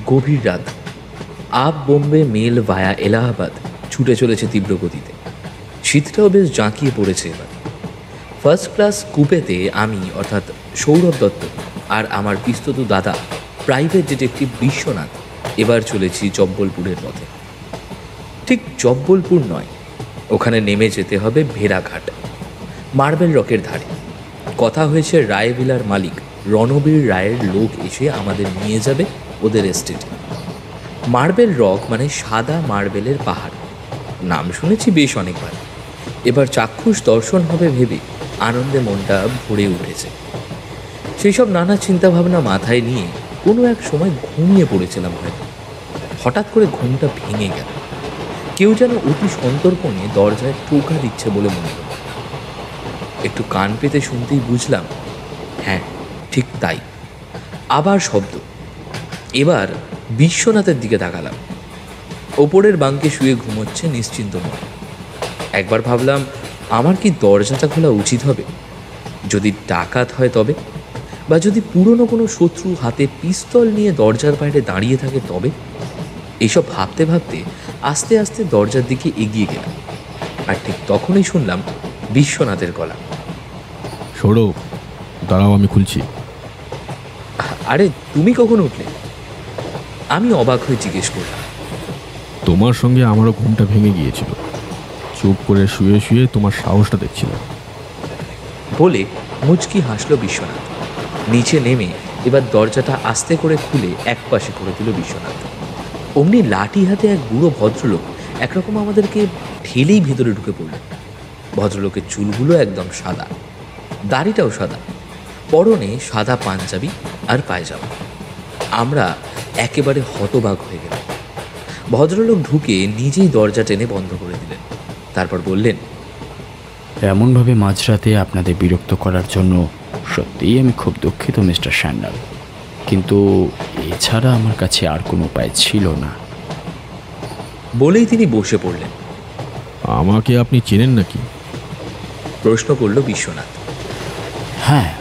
গভীর রাত। Up Bombay mail ভায়া এলাহাবাদ ছুটে চলেছে তীব্র গতিতে। শীতটাও বেশ জাঁকিয়ে পড়েছে এবার। ফার্স্ট ক্লাস কুপেতে আমি অর্থাৎ সৌরভ দত্ত আর আমার পিস্তত দাদা প্রাইভেট ডিটেকটিভ বিশ্বনাথ এবার চলেছি জব্বলপুরের পথে। ঠিক জব্বলপুর নয়, ওখানে নেমে যেতে হবে ভেড়াঘাট, মার্বেল রকের ধারে। কথা হয়েছে রায়ভিলার মালিক রণবীর রায়ের লোক এসে আমাদের নিয়ে যাবে ওদের এস্টেটে। মার্বেল রক মানে সাদা মার্বেলের পাহাড়, নাম শুনেছি বেশ অনেকবার। এবার চাক্ষুষ দর্শন হবে ভেবে আনন্দে মনটা ভরে উঠেছে। সেই সব নানা চিন্তাভাবনা মাথায় নিয়ে কোনো এক সময় ঘুমিয়ে পড়েছিলাম হয়তো। হঠাৎ করে ঘুমটা ভেঙে গেল। কেউ যেন অতি সন্তর্পণে দরজায় টোকা দিচ্ছে বলে মনে হলো। একটু কান পেতে শুনতেই বুঝলাম, হ্যাঁ ঠিক তাই। আবার শব্দ। এবার বিশ্বনাথের দিকে তাকালাম। ওপরের বাঙ্কে শুয়ে ঘুমোচ্ছে নিশ্চিন্ত মনে। একবার ভাবলাম, আমার কি দরজাটা খোলা উচিত হবে? যদি ডাকাত হয় তবে, বা যদি পুরনো কোনো শত্রু হাতে পিস্তল নিয়ে দরজার বাইরে দাঁড়িয়ে থাকে তবে। এইসব ভাবতে ভাবতে আস্তে আস্তে দরজার দিকে এগিয়ে গেলাম। আর ঠিক তখনই শুনলাম বিশ্বনাথের গলা। সৌরভ, দাঁড়াও, আমি খুলছি। আরে তুমি কখন উঠলে? আমি অবাক হয়ে জিজ্ঞেস করলাম। তোমার সঙ্গে আমারও ঘুমটা ভেঙে গিয়েছিল। চুপ করে শুয়ে শুয়ে তোমার সাহসটা দেখছিলাম। বলে মুচকি হাসল বিশ্বনাথ। নিচে নেমে এবার দরজাটা আস্তে করে খুলে একপাশে করে দিল বিশ্বনাথ। অমনি লাঠি হাতে এক বুড়ো ভদ্রলোক একরকম আমাদেরকে ঠেলেই ভেতরে ঢুকে পড়ল। ভদ্রলোকের চুলগুলো একদম সাদা, দাড়িটাও সাদা, পরনে সাদা পাঞ্জাবি আর পায়জামা। আমরা একেবারে হতবাক হয়ে গেলাম। ভদ্রলোক ঢুকে নিজেই দরজা টেনে বন্ধ করে দিলেন। তারপর বললেন, এমনভাবে মাঝরাতে আপনাদের বিরক্ত করার জন্য সত্যিই আমি খুব দুঃখিত মিস্টার স্যান্ডাল, কিন্তু এছাড়া আমার কাছে আর কোনো উপায় ছিল না। বলেই তিনি বসে পড়লেন। আমাকে আপনি চেনেন নাকি? প্রশ্ন করল বিশ্বনাথ। হ্যাঁ,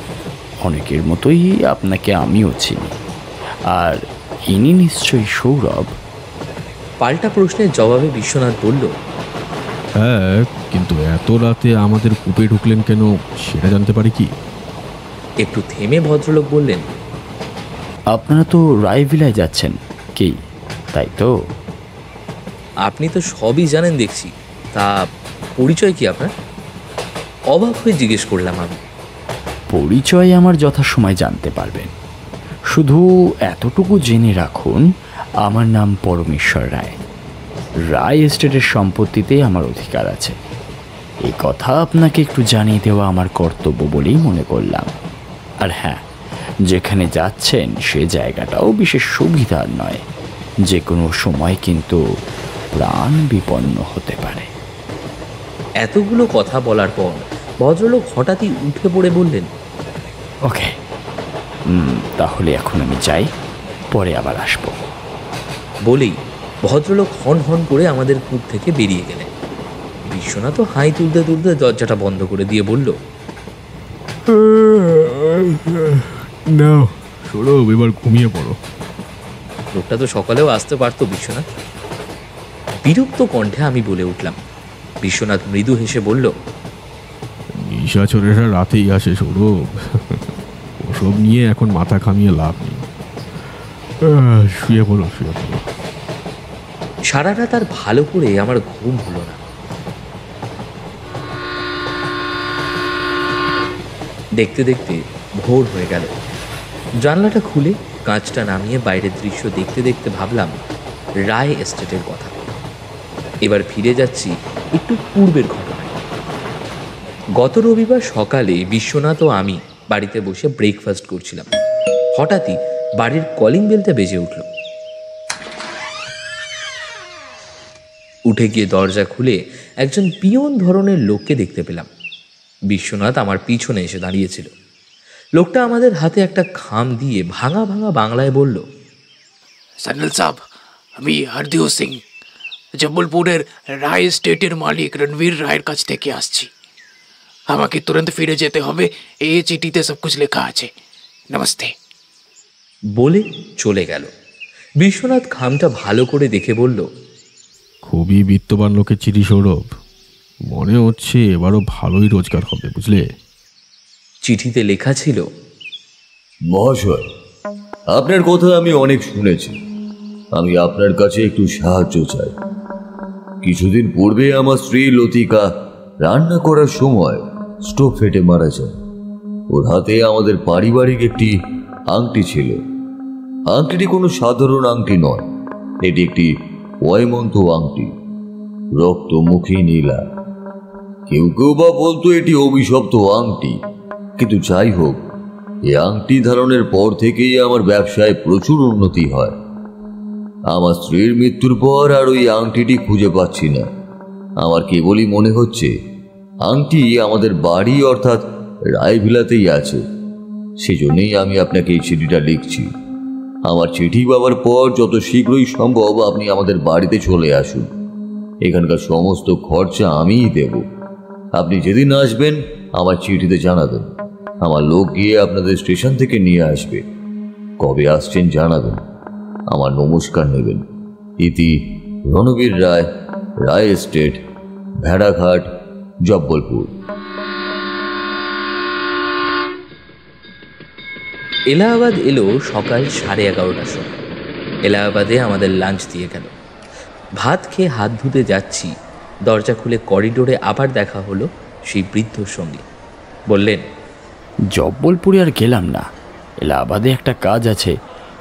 অনেকের মতোই আপনাকে আমিও চিনি। আর ইনি নিশ্চয়ই সৌরভ। পাল্টা প্রশ্নের জবাবে বিশ্বনাথ বলল, হ্যাঁ, কিন্তু এত রাতে আমাদের কূপে ঢুকলেন কেন সেটা জানতে পারি কি? একটু থেমে ভদ্রলোক বললেন, আপনারা তো রায়ভিলায় যাচ্ছেন কি, তাই তো? আপনি তো সবই জানেন দেখছি, তা পরিচয় কি আপনার? অবাক হয়ে জিজ্ঞেস করলাম আমি। পরিচয় আমার যথাসময় জানতে পারবেন। শুধু এতটুকু জেনে রাখুন, আমার নাম পরমেশ্বর রায়। রায় এস্টেটের সম্পত্তিতে আমার অধিকার আছে। এই কথা আপনাকে একটু জানিয়ে দেওয়া আমার কর্তব্য বলেই মনে করলাম। আর হ্যাঁ, যেখানে যাচ্ছেন সে জায়গাটাও বিশেষ সুবিধার নয়। যে কোনো সময় কিন্তু প্রাণ বিপন্ন হতে পারে। এতগুলো কথা বলার পর ভদ্রলোক হঠাৎই উঠে পড়ে বললেন, ওকে, তাহলে এখন আমি যাই, পরে আবার আসবো। বলেই ভদ্রলোক হন হন করে আমাদের কূপ থেকে বেরিয়ে গেলেন। বিশ্বনাথ হাই তুলতে তুলতে দরজাটা বন্ধ করে দিয়ে বলল, না সৌরভ, এবার ঘুমিয়ে পড়ো। লোকটা তো সকালেও আসতে পারতো বিশ্বনাথ। বিরক্ত কণ্ঠে আমি বলে উঠলাম। বিশ্বনাথ মৃদু হেসে বলল, নিশাচরেরা রাতেই আসে সৌরভ, ওসব নিয়ে এখন মাথা ঘামিয়ে লাভ নেই। শুয়ে পড়ো, শুয়ে পড়ো। সারা রাত আর ভালো করে আমার ঘুম হলো না। দেখতে দেখতে ভোর হয়ে গেল। জানলাটা খুলে কাঁচটা নামিয়ে বাইরের দৃশ্য দেখতে দেখতে ভাবলাম রায় এস্টেটের কথা। এবার ফিরে যাচ্ছি একটু পূর্বের ঘটনায়। গত রবিবার সকালে বিশ্বনাথ ও আমি বাড়িতে বসে ব্রেকফাস্ট করছিলাম। হঠাৎই বাড়ির কলিং বেলটা বেজে উঠল। উঠে গিয়ে দরজা খুলে একজন পিয়ন ধরনের লোককে দেখতে পেলাম। বিশ্বনাথ আমার পিছনে এসে দাঁড়িয়েছিল। লোকটা আমাদের হাতে একটা খাম দিয়ে ভাঙা ভাঙা বাংলায় বলল, স্যান্ডাল সাহেব, আমি হরদেও সিং, জব্বলপুরের রায় স্টেটের মালিক রণবীর রায়ের কাছ থেকে আসছি। আমাকে তুরন্ত ফিরে যেতে হবে, এই চিঠিতে সব কিছু লেখা আছে। নমস্তে। বলে চলে গেল। বিশ্বনাথ খামটা ভালো করে দেখে বলল, খুবই বিত্তবান লোকের চিঠি সৌরভ। মনে হচ্ছে এবারও ভালোই রোজগার হবে, বুঝলে? চিঠিতে লেখা ছিল, মহাশয়, আপনার কথা আমি অনেক শুনেছি। আমি আপনার কাছে একটু সাহায্য চাই। কিছুদিন পূর্বে আমার স্ত্রী লতিকা রান্না করার সময় স্টোভ ফেটে মারা যায়। ওর হাতে আমাদের পারিবারিক একটি আংটি ছিল। আংটিটি কোনো সাধারণ আংটি নয়, এটি একটি ওয়াইমন্ত আংটি, রক্তমুখী নীলা। কেউ কেউ বা বলতো এটি অভিশপ্ত আংটি, কিন্তু যাই হোক, এই আংটি ধারণের পর থেকেই আমার ব্যবসায় প্রচুর উন্নতি হয়। আমার স্ত্রীর মৃত্যুর পর আর ওই আংটিটি খুঁজে পাচ্ছি না। আমার কেবলই মনে হচ্ছে আংটি আমাদের বাড়ি অর্থাৎ রায়ভিলাতেই আছে। সেজন্যই আমি আপনাকে এই চিঠিটা লিখছি। আমার চিঠি পাওয়ার পর যত শীঘ্রই সম্ভব আপনি আমাদের বাড়িতে চলে আসুন। এখানকার সমস্ত খরচা আমিই দেব। আপনি যেদিন আসবেন আমার চিঠিতে জানাবেন। আমার লোক গিয়ে আপনাদের স্টেশন থেকে নিয়ে আসবে। কবে আসছেন জানাবেন। আমার নমস্কার নেবেন। ইতি রণবীর রায়, রায় এস্টেট, ভেড়াঘাট, জব্বলপুর। এলাহাবাদ এলো সকাল 11:30টার সময়। এলাহাবাদে আমাদের লাঞ্চ দিয়ে গেল। ভাত খেয়ে হাত ধুতে যাচ্ছি, দরজা খুলে করিডোরে আবার দেখা হলো সেই বৃদ্ধর সঙ্গে। বললেন, জব্বলপুরে আর গেলাম না, এলাহাবাদে একটা কাজ আছে,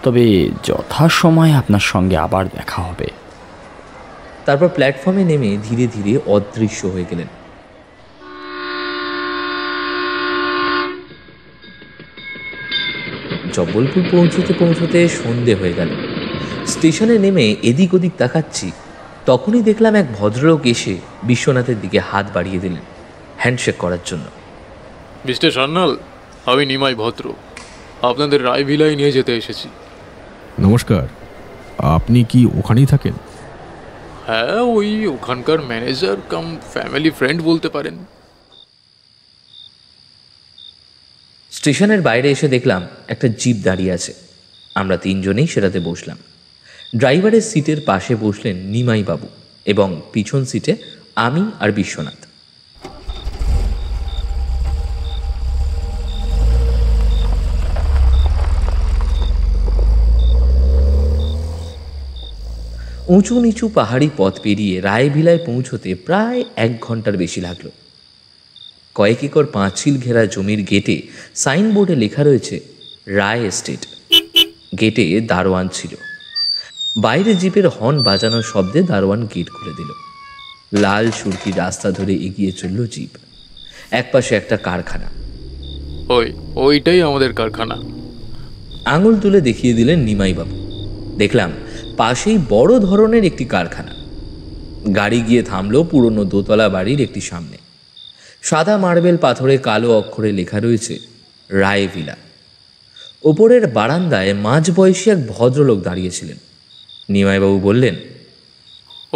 তবে যথাসময়ে আপনার সঙ্গে আবার দেখা হবে। তারপর প্ল্যাটফর্মে নেমে ধীরে ধীরে অদৃশ্য হয়ে গেলেন। জব্বলপুর পৌঁছতে পৌঁছতে সন্ধে হয়ে গেল। স্টেশনে নেমে এদিক ওদিক তাকাচ্ছি, তখনই দেখলাম এক ভদ্রলোক এসে বিশ্বনাথের দিকে হাত বাড়িয়ে দিলেন হ্যান্ডশেক করার জন্য। মিস্টার সান্যাল, আমি নিমাই ভদ্র, আপনাদের রায়ভিলায় নিয়ে যেতে এসেছি। নমস্কার, আপনি কি ওখানেই থাকেন? হ্যাঁ, ওই ওখানকার ম্যানেজার কাম ফ্যামিলি ফ্রেন্ড বলতে পারেন। স্টেশনের বাইরে এসে দেখলাম একটা জিপ দাঁড়িয়ে আছে। আমরা তিনজনেই সেটাতে বসলাম। ড্রাইভারের সিটের পাশে বসলেন নিমাই বাবু এবং পিছন সিটে আমি আর বিশ্বনাথ। উঁচু নিচু পাহাড়ি পথ পেরিয়ে রায়ভিলায় পৌঁছতে প্রায় 1 ঘন্টার বেশি লাগলো। কয়েক একর পাঁচিল ঘেরা জমির গেটে সাইনবোর্ডে লেখা রয়েছে রায় এস্টেট। গেটে দারোয়ান ছিল। বাইরে জিপের হর্ন বাজানোর শব্দে দারোয়ান গেট খুলে দিল। লাল সুরকি রাস্তা ধরে এগিয়ে চলল জিপ। একপাশে একটা কারখানা। ওইটাই আমাদের কারখানা। আঙুল তুলে দেখিয়ে দিলেন নিমাইবাবু। দেখলাম পাশেই বড় ধরনের একটি কারখানা। গাড়ি গিয়ে থামলো পুরনো দোতলা বাড়ির একটি সামনে। সাদা মার্বেল পাথরে কালো অক্ষরে লেখা রয়েছে রায় ভিলা। ওপরের বারান্দায় মাঝবয়সী এক ভদ্রলোক দাঁড়িয়েছিলেন। নিমাইবাবু বললেন,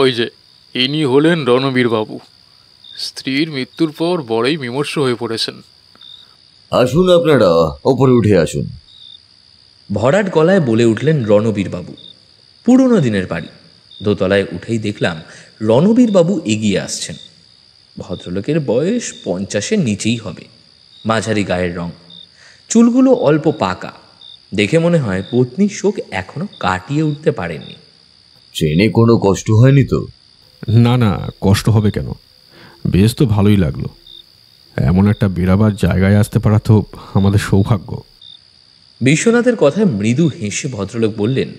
ওই যে ইনি হলেন রণবীর বাবু। স্ত্রীর মৃত্যুর পর বড়ই বিমর্ষ হয়ে পড়েছেন। আসুন, আপনারা ওপরে উঠে আসুন। ভরাট গলায় বলে উঠলেন রণবীর বাবু। পুরনো দিনের বাড়ি। দোতলায় উঠেই দেখলাম রণবীর বাবু এগিয়ে আসছেন। ভদ্রলোকের বয়স 50-এর নিচেই হবে। মাঝারি গায়ের রং, চুলগুলো অল্প পাকা। দেখে মনে হয় পত্নীর শোক এখনো কাটিয়ে উঠতে পারেননি। ট্রেনে কোনো কষ্ট হয়নি তো? না না, কষ্ট হবে কেন? বেশ তো ভালোই লাগলো। এমন একটা বেড়াবার জায়গায় আসতে পারা তো আমাদের সৌভাগ্য। বিশ্বনাথের কথায় মৃদু হেসে ভদ্রলোক বললেন,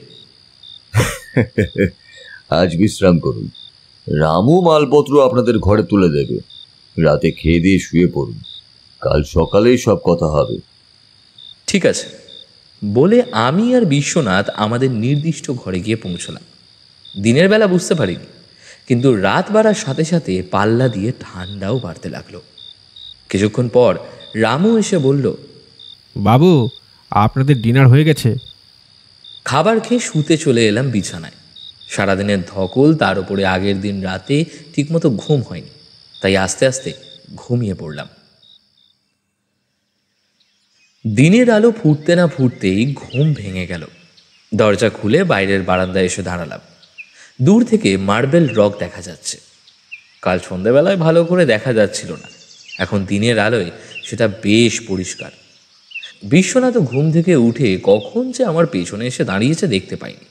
আজ বিশ্রাম করুন। রামু মালপত্র আপনাদের ঘরে তুলে দেবে। রাতে খেয়ে দিয়ে শুয়ে পড়ুন। কাল সকালেই সব কথা হবে। ঠিক আছে বলে আমি আর বিশ্বনাথ আমাদের নির্দিষ্ট ঘরে গিয়ে পৌঁছলাম। দিনের বেলা বুঝতে পারিনি, কিন্তু রাত বাড়ার সাথে সাথে পাল্লা দিয়ে ঠান্ডাও বাড়তে লাগলো। কিছুক্ষণ পর রামু এসে বলল, বাবু, আপনাদের ডিনার হয়ে গেছে। খাবার খেয়ে শুতে চলে এলাম বিছানায়। সারাদিনের ধকল, তার উপরে আগের দিন রাতে ঠিকমতো ঘুম হয়নি, তাই আস্তে আস্তে ঘুমিয়ে পড়লাম। দিনের আলো ফুটতে না ফুটতেই ঘুম ভেঙে গেল। দরজা খুলে বাইরের বারান্দায় এসে দাঁড়ালাম। দূর থেকে মার্বেল রক দেখা যাচ্ছে। কাল সন্ধ্যাবেলায় ভালো করে দেখা যাচ্ছিল না, এখন দিনের আলোয় সেটা বেশ পরিষ্কার। বিশ্বনাথ ঘুম থেকে উঠে কখন যে আমার পেছনে এসে দাঁড়িয়েছে দেখতে পাইনি।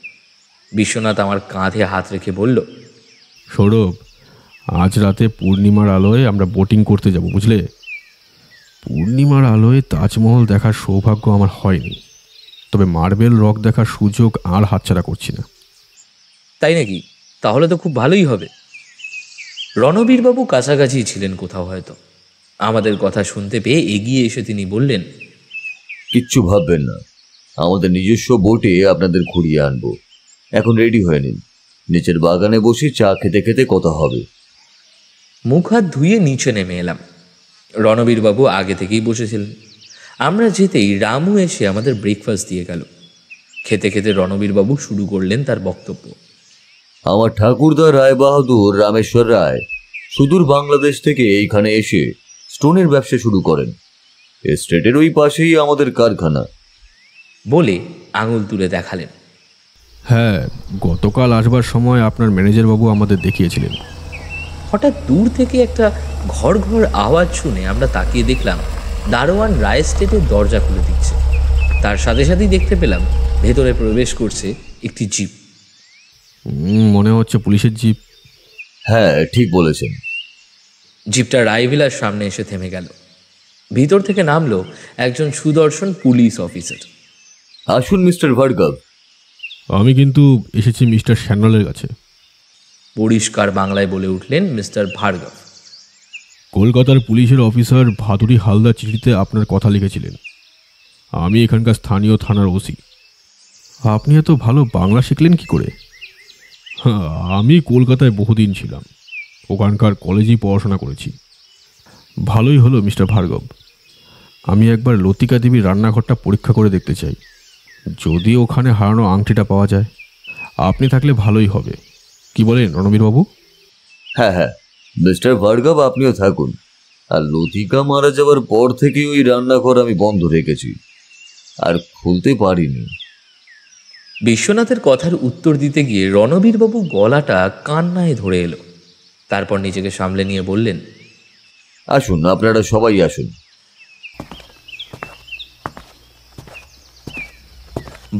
বিশ্বনাথ আমার কাঁধে হাত রেখে বলল, সৌরভ, আজ রাতে পূর্ণিমার আলোয় আমরা বোটিং করতে যাব, বুঝলে? পূর্ণিমার আলোয় তাজমহল দেখার সৌভাগ্য আমার হয়নি, তবে মার্বেল রক দেখার সুযোগ আর হাতছাড়া করছি না। তাই নাকি? তাহলে তো খুব ভালোই হবে। রণবীরবাবু কাছাকাছি ছিলেন কোথাও হয়তো। আমাদের কথা শুনতে পেয়ে এগিয়ে এসে তিনি বললেন, কিচ্ছু ভাববেন না, আমাদের নিজস্ব বোটে আপনাদের ঘুরিয়ে আনবো। এখন রেডি হয়ে নিন, নিচের বাগানে বসে চা খেতে খেতে কথা হবে। মুখ হাত ধুয়ে নিচে নেমে এলাম। রণবীরবাবু আগে থেকেই বসেছিলেন। আমরা যেতেই রামু এসে আমাদের ব্রেকফাস্ট দিয়ে গেল। খেতে খেতে রণবীরবাবু শুরু করলেন তার বক্তব্য। আমার ঠাকুরদা রায় বাহাদুর রামেশ্বর রায় সুদূর বাংলাদেশ থেকে এইখানে এসে স্টোনের ব্যবসা শুরু করেন। এস্টেটের ওই পাশেই আমাদের কারখানা। বলে আঙুল তুলে দেখালেন। হ্যাঁ, গতকাল আসবার সময় আপনার ম্যানেজারবাবু আমাদের দেখিয়েছিলেন। হঠাৎ দূর থেকে একটা ঘর ঘর আওয়াজ শুনে আমরা তাকিয়ে দেখলাম দারোয়ান রায় স্টেটের দরজা খুলে দিচ্ছে। তার সাথে সাথেই দেখতে পেলাম ভেতরে প্রবেশ করছে একটি জিপ। মনে হচ্ছে পুলিশের জিপ। হ্যাঁ, ঠিক বলেছেন। জিপটা রায়ভিলার সামনে এসে থেমে গেল। ভিতর থেকে নামলো একজন সুদর্শন পুলিশ অফিসার। আসুন মিস্টার ভার্গব। আমি কিন্তু এসেছি মিস্টার স্যান্যালের কাছে। পরিষ্কার বাংলায় বলে উঠলেন মিস্টার ভার্গব। কলকাতার পুলিশের অফিসার ভাদুরী হালদার চিঠিতে আপনার কথা লিখেছিলেন। আমি এখানকার স্থানীয় থানার ওসি। আপনি এত ভালো বাংলা শিখলেন কি করে? হ্যাঁ, আমি কলকাতায় বহুদিন ছিলাম, ওখানকার কলেজেই পড়াশোনা করেছি। ভালোই হলো মিস্টার ভার্গব, আমি একবার লতিকা দেবীর রান্নাঘরটা পরীক্ষা করে দেখতে চাই। যদি ওখানে হারানো আংটিটা পাওয়া যায়, আপনি থাকলে ভালোই হবে। কি বলেন রণবীরবাবু? হ্যাঁ হ্যাঁ, মিস্টার ভার্গব আপনিও থাকুন। আর লতিকা মারা যাওয়ার পর থেকে ওই রান্নাঘর আমি বন্ধ রেখেছি, আর খুলতে পারিনি। বিশ্বনাথের কথার উত্তর দিতে গিয়ে রণবীরবাবু গলাটা কান্নায় ধরে এলো। তারপর নিজেকে সামলে নিয়ে বললেন, আসুন, আপনারা সবাই আসুন।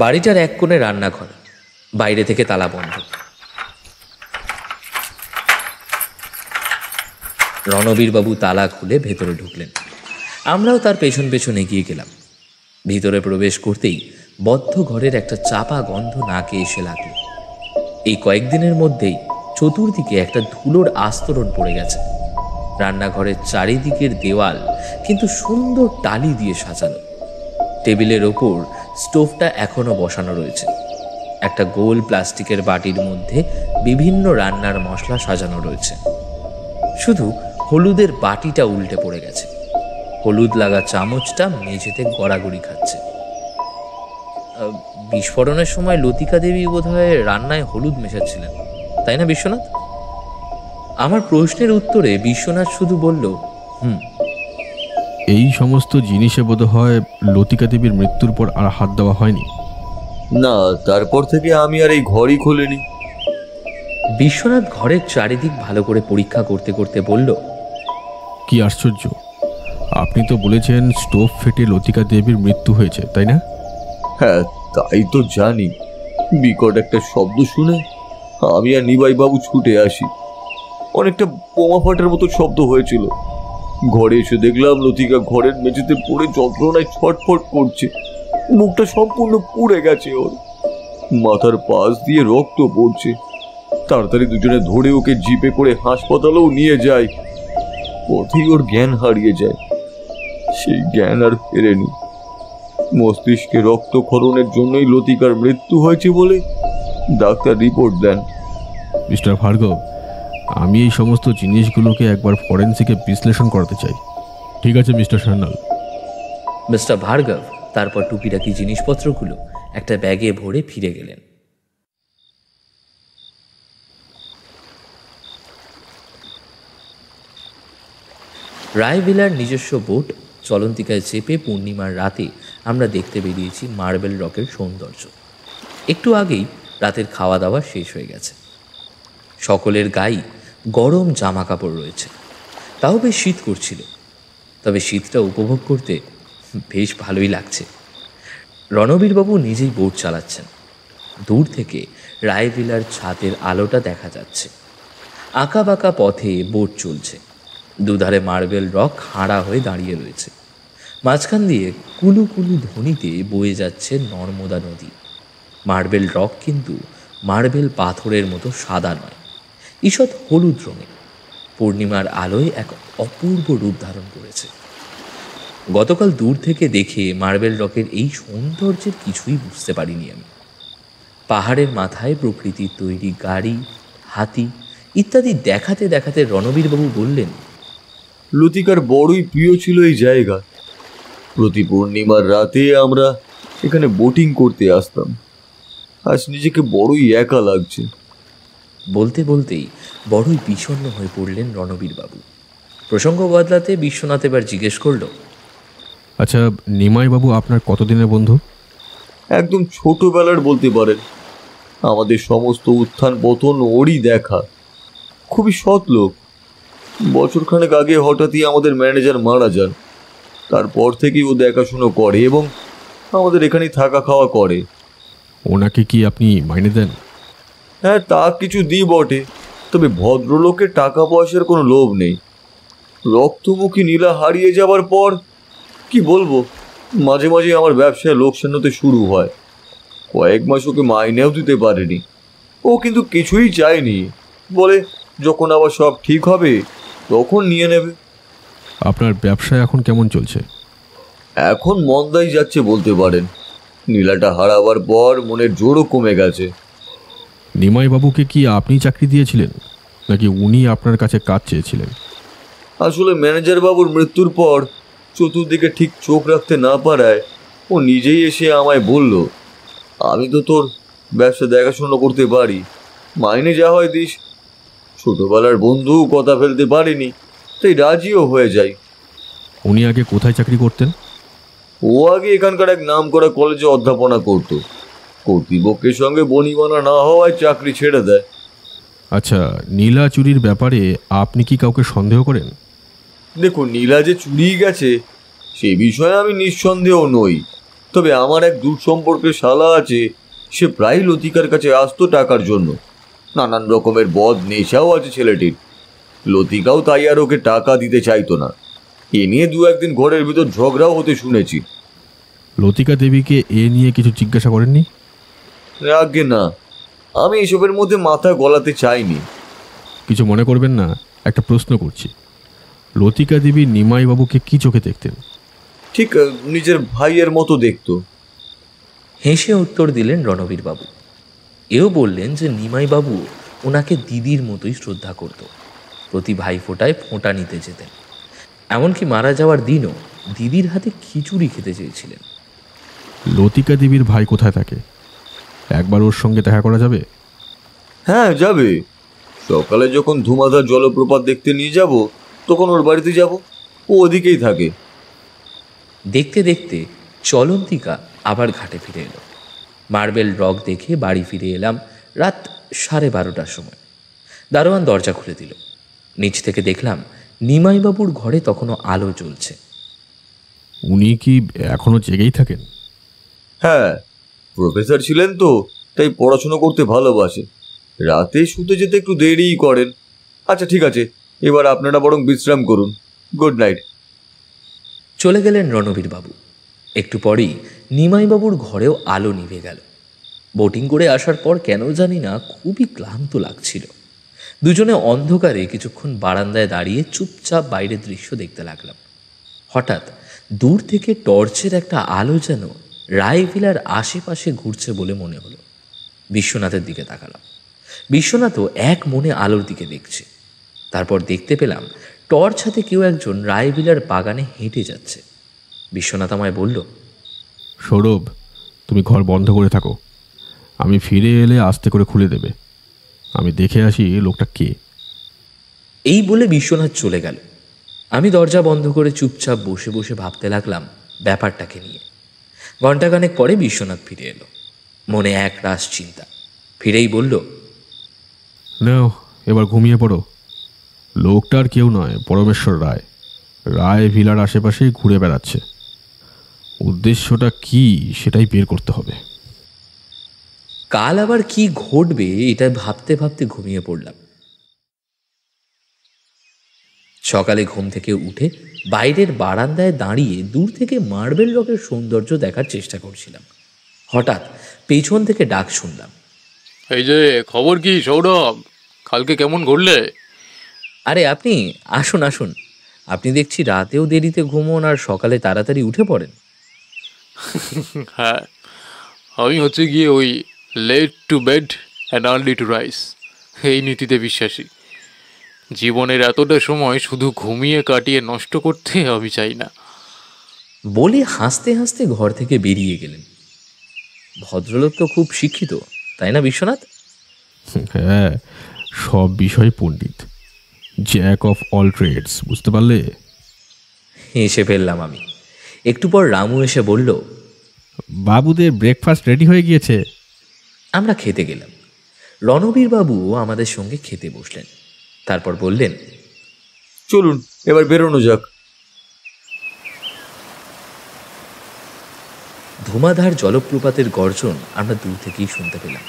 বাড়িটার এক কোণে রান্নাঘর, বাইরে থেকে তালা বন্ধ। রণবীরবাবু তালা খুলে ভেতরে ঢুকলেন। আমরাও তার পেছন পেছন এগিয়ে গেলাম। ভিতরে প্রবেশ করতেই বদ্ধ ঘরের একটা চাপা গন্ধ নাকে এসে লাগলো। এই কয়েকদিনের মধ্যেই চতুর্দিকে একটা ধুলোর আস্তরণ পড়ে গেছে। রান্নাঘরের চারিদিকের দেওয়াল কিন্তু সুন্দর টালি দিয়ে সাজানো। টেবিলের ওপর স্টোভটা এখনো বসানো রয়েছে। একটা গোল প্লাস্টিকের বাটির মধ্যে বিভিন্ন রান্নার মশলা সাজানো রয়েছে। শুধু হলুদের বাটিটা উল্টে পড়ে গেছে। হলুদ লাগা চামচটা মেঝেতে গড়াগড়ি খাচ্ছে। বিস্ফোরণের সময় লতিকা দেবী বোধহয় রান্নায় হলুদ মেশাচ্ছিলেন, তাই না বিশ্বনাথ? আমার প্রশ্নের উত্তরে বিশ্বনাথ শুধু বলল, এই সমস্ত জিনিসে বোধহয় লতিকা দেবীর মৃত্যুর পর আর হাত দেওয়া হয়নি। না, তারপর থেকে আমি আর এই ঘরই খুলিনি। বিশ্বনাথ ঘরের চারিদিক ভালো করে পরীক্ষা করতে করতে বলল, কি আশ্চর্য, আপনি তো বলেছেন স্টোভ ফেটে লতিকা দেবীর মৃত্যু হয়েছে, তাই না? হ্যাঁ, তাই তো জানি। বিকট একটা শব্দ শুনে আমি আর নিবাইবাবু ছুটে আসি। অনেকটা বোমা ফাটার মতো শব্দ হয়েছিল। ঘরে এসে দেখলাম লতিকা ঘরের মেঝেতে পড়ে যন্ত্রণায় ছটফট করছে। মুখটা সম্পূর্ণ পুড়ে গেছে ওর, মাথার পাশ দিয়ে রক্ত পড়ছে। তাড়াতাড়ি দুজনে ধরে ওকে জিপে করে হাসপাতালেও নিয়ে যায়। পথেই ওর জ্ঞান হারিয়ে যায়। সেই জ্ঞান আর ফেরেনি। মস্তিষ্কে রক্তক্ষরণের জন্যই লতিকার মৃত্যু হয়েছে বলে ডাক্তার রিপোর্ট দেন। মিস্টার ভার্গব, আমি এই সমস্ত জিনিসগুলোকে একবার ফরেন্সিকে বিশ্লেষণ করাতে চাই। ঠিক আছে মিস্টার সান্যাল। মিস্টার ভার্গব তারপর টুকিটাকি জিনিসপত্রগুলো একটা ব্যাগে ভরে ফিরে গেলেন। রায়ভিলার নিজস্ব বোট চলন্তিকায় চেপে পূর্ণিমার রাতে আমরা দেখতে বেরিয়েছি মার্বেল রকের সৌন্দর্য। একটু আগেই রাতের খাওয়া দাওয়া শেষ হয়ে গেছে। সকলের গায়ে গরম জামা কাপড় রয়েছে, তাও বেশ শীত করছিল। তবে শীতটা উপভোগ করতে বেশ ভালোই লাগছে। রণবীরবাবু নিজেই বোট চালাচ্ছেন। দূর থেকে রায়ভিলার ছাদের আলোটা দেখা যাচ্ছে। আঁকা বাঁকা পথে বোট চলছে। দুধারে মার্বেল রক খাড়া হয়ে দাঁড়িয়ে রয়েছে। মাঝখান দিয়ে কুলু কুলু ধ্বনিতে বয়ে যাচ্ছে নর্মদা নদী। মার্বেল রক কিন্তু মার্বেল পাথরের মতো সাদা নয়, ঈষৎ হলুদ রঙে। পূর্ণিমার আলোয় এক অপূর্ব রূপ ধারণ করেছে। গতকাল দূর থেকে দেখে মার্বেল রকের এই সৌন্দর্যের কিছুই বুঝতে পারিনি আমি। পাহাড়ের মাথায় প্রকৃতির তৈরি গাড়ি, হাতি ইত্যাদি দেখাতে দেখাতে রণবীরবাবু বললেন, লতিকার বড়ই প্রিয় ছিল এই জায়গা। প্রতি পূর্ণিমার রাতে আমরা এখানে বোটিং করতে আসতাম। আজ নিজেকে বড়ই একা লাগছে। বলতে বলতেই বড়ই বিষণ্ণ হয়ে পড়লেন রণবীরবাবু। প্রসঙ্গ বদলাতে বিশ্বনাথ এবার জিজ্ঞেস করল, আচ্ছা, নিমাইবাবু আপনার কতদিনের বন্ধু? একদম ছোটবেলার বলতে পারেন। আমাদের সমস্ত উত্থান পতন ওরই দেখা। খুবই সৎ লোক। বছরখানেক আগে হঠাৎই আমাদের ম্যানেজার মারা যান। তারপর থেকেই ও দেখাশুনো করে এবং আমাদের এখানেই থাকা খাওয়া করে। ওনাকে কি আপনি মাইনে দেন? হ্যাঁ, তা কিছু দিই বটে, তবে ভদ্রলোকের টাকা পয়সার কোনো লোভ নেই। রক্তমুখী নীলা হারিয়ে যাবার পর কি বলবো, মাঝে মাঝে আমার ব্যবসায় লোকসান হতে শুরু হয়। কয়েক মাস ওকে মাইনেও দিতে পারেনি। ও কিন্তু কিছুই চায়নি, বলে যখন আবার সব ঠিক হবে তখন নিয়ে নেবে। আপনার ব্যবসা এখন কেমন চলছে? এখন মন্দাই যাচ্ছে বলতে পারেন। নীলাটা হারাবার পর মনের জোরও কমে গেছে। নিমাইবাবুকে কি আপনি চাকরি দিয়েছিলেন, নাকি উনি আপনার কাছে কাজ চেয়েছিলেন? আসলে ম্যানেজার বাবুর মৃত্যুর পর চতুর্দিকে ঠিক চোখ রাখতে না পারায় ও নিজেই এসে আমায় বলল, আমি তো তোর ব্যবসা দেখাশোনা করতে পারি, মাইনে যা হয় দিস। ছোটবেলার বন্ধু কথা ফেলতে পারিনি, তাই রাজিও হয়ে যাই। উনি আগে কোথায় চাকরি করতেন? ও আগে এখানকার এক নামকরা কলেজে অধ্যাপনা করত। কর্তৃপক্ষের সঙ্গে বনিবনা না হওয়ায় চাকরি ছেড়ে দেয়। আচ্ছা, নীলা চুরির ব্যাপারে আপনি কি কাউকে সন্দেহ করেন? দেখুন, নীলা যে চুরিয়ে গেছে সে বিষয়ে আমি নিঃসন্দেহ নই। তবে আমার এক দূর সম্পর্কের শালা আছে, সে প্রায় লতিকার কাছে আসতো টাকার জন্য। নানান রকমের বদ নেশাও আছে ছেলেটির। লতিকাও তাই আর ওকে টাকা দিতে চাইতো না। এ নিয়ে দু একদিন ঘরের ভিতর ঝগড়াও হতে শুনেছি। লতিকা দেবীকে এ নিয়ে কিছু জিজ্ঞাসা করেননি? আগে না, আমি এসবের মধ্যে মাথা গলাতে চাইনি। কিছু মনে করবেন না, একটা প্রশ্ন করছি। লতিকা দেবী নিমাইবাবুকে কি চোখে দেখতেন? ঠিক নিজের ভাইয়ের মতো দেখতো। হেসে উত্তর দিলেন রণবীরবাবু। এও বললেন যে নিমাইবাবু ওনাকে দিদির মতোই শ্রদ্ধা করত। প্রতি ভাইফোঁটায় ফোঁটা নিতে যেতেন। এমনকি মারা যাওয়ার দিনও দিদির হাতে খিচুড়ি খেতে চেয়েছিলেন। লতিকা দেবীর ভাই কোথায় থাকে? একবার ওর সঙ্গে দেখা করা যাবে? হ্যাঁ, যাবে। সকালে যখন ধুমাধার জলপ্রপাত দেখতে নিয়ে যাব তখন ওর বাড়িতে যাব। ও ওদিকেই থাকে। দেখতে দেখতে চলন্তিকা আবার ঘাটে ফিরে এলো। মার্বেল রক দেখে বাড়ি ফিরে এলাম রাত 12:30টার সময়। দারোয়ান দরজা খুলে দিল। নিচ থেকে দেখলাম নিমাইবাবুর ঘরে তখনও আলো জ্বলছে। উনি কি এখনো জেগেই থাকেন? হ্যাঁ, প্রফেসর ছিলেন তো, তাই পড়াশুনো করতে ভালোবাসে। রাতে শুতে যেতে একটু দেরিই করেন। আচ্ছা ঠিক আছে, এবার আপনারা বরং বিশ্রাম করুন। Good night. চলে গেলেন রণবীরবাবু। একটু পরেই নিমাইবাবুর ঘরেও আলো নিভে গেল। বোটিং করে আসার পর কেন জানি না খুবই ক্লান্ত লাগছিল। দুজনে অন্ধকারে কিছুক্ষণ বারান্দায় দাঁড়িয়ে চুপচাপ বাইরের দৃশ্য দেখতে লাগলাম। হঠাৎ দূর থেকে টর্চের একটা আলো যেন রায়ভিলার আশেপাশে ঘুরছে বলে মনে হলো। বিশ্বনাথের দিকে তাকালাম। বিশ্বনাথও এক মনে আলোর দিকে দেখছে। তারপর দেখতে পেলাম টর্চ হাতে কেউ একজন রায়ভিলার বাগানে হেঁটে যাচ্ছে। বিশ্বনাথ আমায় বলল, সৌরভ, তুমি ঘর বন্ধ করে থাকো। আমি ফিরে এলে আস্তে করে খুলে দেবে। আমি দেখে আসি লোকটা কে। এই বলে বিশ্বনাথ চলে গেল। আমি দরজা বন্ধ করে চুপচাপ বসে বসে ভাবতে লাগলাম ব্যাপারটাকে নিয়ে। ঘণ্টাখানেক পরে বিশ্বনাথ ফিরে এলো। মনে এক রাস চিন্তা। ফিরেই বলল, নাও এবার ঘুমিয়ে পড়ো। লোকটা আর কেউ নয়, পরমেশ্বর রায়। রায় ভিলার আশেপাশেই ঘুরে বেড়াচ্ছে। উদ্দেশ্যটা কি সেটাই বের করতে হবে। কাল আবার কি ঘটবে এটা ভাবতে ভাবতে ঘুমিয়ে পড়লাম। সকালে ঘুম থেকে উঠে বাইরের বারান্দায় দাঁড়িয়ে দূর থেকে মার্বেল রকের সৌন্দর্য দেখার চেষ্টা করছিলাম। হঠাৎ পেছন থেকে ডাক শুনলাম, এই যে খবর কি সৌরভ, কালকে কেমন ঘুরলে? আরে আপনি আসুন আসুন। আপনি দেখছি রাতেও দেরিতে ঘুমোন আর সকালে তাড়াতাড়ি উঠে পড়েন। হ্যাঁ, আমি হচ্ছে গিয়ে ওই late to bed and early to rise এই নীতিতে বিশ্বাসী। জীবনের এতটা সময় শুধু ঘুমিয়ে কাটিয়ে নষ্ট করতে আমি চাই না। বলে হাসতে হাসতে ঘর থেকে বেরিয়ে গেলেন। ভদ্রলোক তো খুব শিক্ষিত, তাই না বিশ্বনাথ? হ্যাঁ, সব বিষয় পণ্ডিত, জ্যাক অফ অল ট্রেডস, বুঝতে পারলে? হেসে ফেললাম আমি। একটু পর রামু এসে বলল, বাবুদের ব্রেকফাস্ট রেডি হয়ে গিয়েছে। আমরা খেতে গেলাম। রণবীর বাবু আমাদের সঙ্গে খেতে বসলেন। তারপর বললেন, চলুন এবার বেরোনো যাক। ধুমাধার জলপ্রপাতের গর্জন আমরা দূর থেকেই শুনতে পেলাম।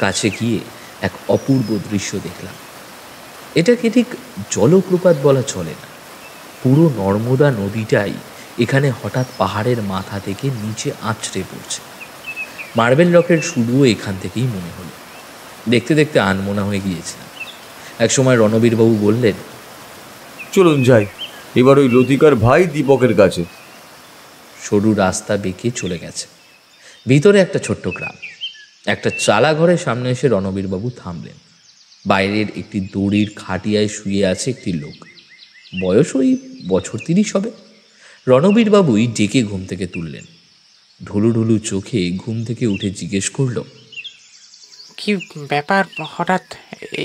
কাছে গিয়ে এক অপূর্ব দৃশ্য দেখলাম। এটাকে ঠিক জলপ্রপাত বলা চলে না, পুরো নর্মদা নদীটাই এখানে হঠাৎ পাহাড়ের মাথা থেকে নিচে আছড়ে পড়ছে। মার্বেল রকের শুরুও এখান থেকেই মনে হলো। দেখতে দেখতে আনমনা হয়ে গিয়েছিলাম। একসময় রণবীরবাবু বললেন, চলুন যাই এবার ওই লতিকার ভাই দীপকের কাছে। সরু রাস্তা বেঁকে চলে গেছে। ভিতরে একটা ছোট্ট গ্রাম। একটা চালা ঘরের সামনে এসে রণবীরবাবু থামলেন। বাইরের একটি দড়ির খাটিয়ায় শুয়ে আছে একটি লোক। বয়স ওই বছর 30 হবে। রণবীরবাবুই ডেকে ঘুম থেকে তুললেন। ঢুলু ঢুলু চোখে ঘুম থেকে উঠে জিজ্ঞেস করল, কি ব্যাপার, হঠাৎ